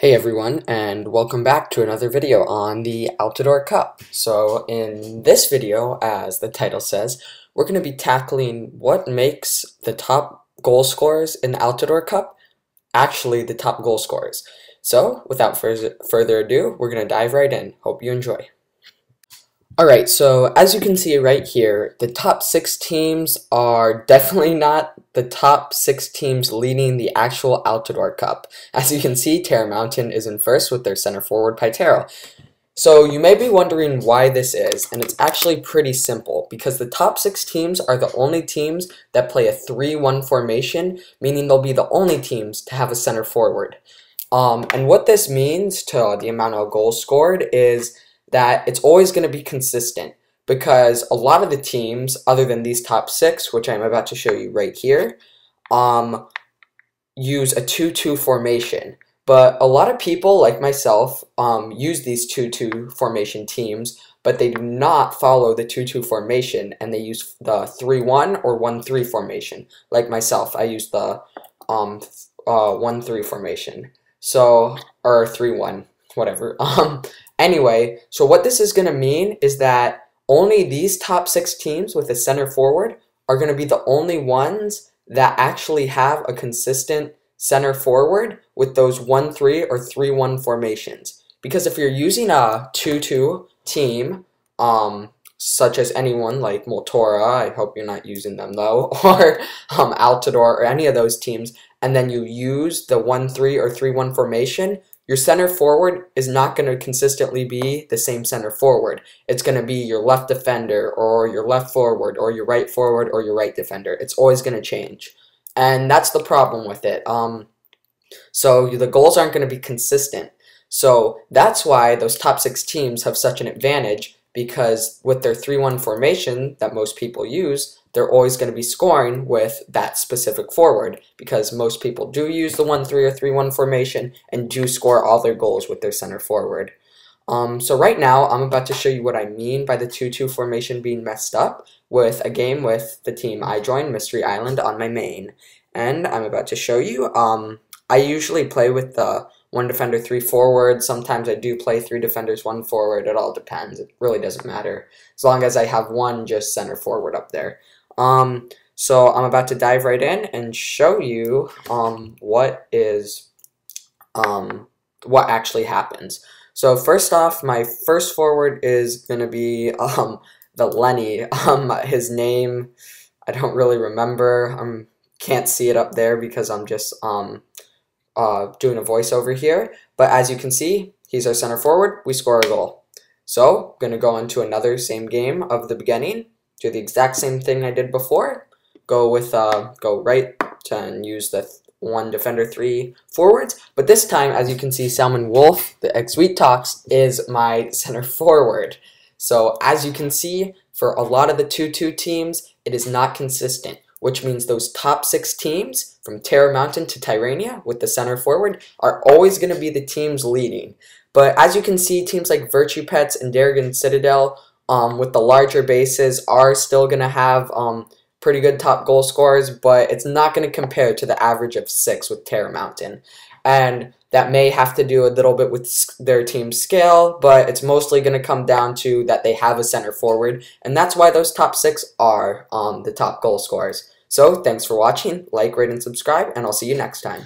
Hey everyone, and welcome back to another video on the Altador Cup. So in this video, as the title says, we're going to be tackling what makes the top goal scorers in the Altador Cup actually the top goal scorers. So without further ado, we're going to dive right in. Hope you enjoy. Alright, so as you can see right here, the top 6 teams are definitely not the top 6 teams leading the actual Altador Cup. As you can see, Terra Mountain is in first with their center forward Paitero. So you may be wondering why this is, and it's actually pretty simple, because the top 6 teams are the only teams that play a 3-1 formation, meaning they'll be the only teams to have a center forward. And what this means to the amount of goals scored is that it's always going to be consistent, because a lot of the teams, other than these top 6, which I'm about to show you right here, use a 2-2 formation. But a lot of people, like myself, use these 2-2 formation teams, but they do not follow the 2-2 formation, and they use the 3-1 or 1-3 formation. Like myself, I use the 1-3 formation, so, or 3-1, whatever. Anyway, so what this is going to mean is that only these top 6 teams with a center forward are going to be the only ones that actually have a consistent center forward with those 1-3 or 3-1 formations. Because if you're using a 2-2 team, such as anyone like Motora, I hope you're not using them though, or Altador or any of those teams, and then you use the 1-3 or 3-1 formation, your center forward is not going to consistently be the same center forward. It's going to be your left defender or your left forward or your right forward or your right defender. It's always going to change. And that's the problem with it. So the goals aren't going to be consistent. So that's why those top 6 teams have such an advantage, because with their 3-1 formation that most people use, they're always going to be scoring with that specific forward, because most people do use the 1-3 or 3-1 formation and do score all their goals with their center forward. So right now, I'm about to show you what I mean by the 2-2 formation being messed up with a game with the team I joined, Mystery Island, on my main. And I'm about to show you. I usually play with the 1 defender, 3 forward. Sometimes I do play 3 defenders, 1 forward. It all depends. It really doesn't matter, as long as I have one just center forward up there. So I'm about to dive right in and show you what actually happens. So first off, my first forward is going to be the Lenny. His name, I don't really remember. Can't see it up there because I'm just doing a voiceover here. But as you can see, he's our center forward. We score a goal. So going to go into another same game of the beginning. Do the exact same thing I did before. Go right and use the 1 defender, 3 forwards. But this time, as you can see, Salmon Wolf, the ex-Sweet Talks, is my center forward. So as you can see, for a lot of the 2-2 teams, it is not consistent, which means those top 6 teams, from Terra Mountain to Tyrania, with the center forward, are always going to be the teams leading. But as you can see, teams like Virtue Pets and Darrigan Citadel, with the larger bases, are still going to have pretty good top goal scorers, but it's not going to compare to the average of 6 with Terra Mountain. And that may have to do a little bit with their team's scale, but it's mostly going to come down to that they have a center forward, and that's why those top 6 are the top goal scorers. So thanks for watching, like, rate, and subscribe, and I'll see you next time.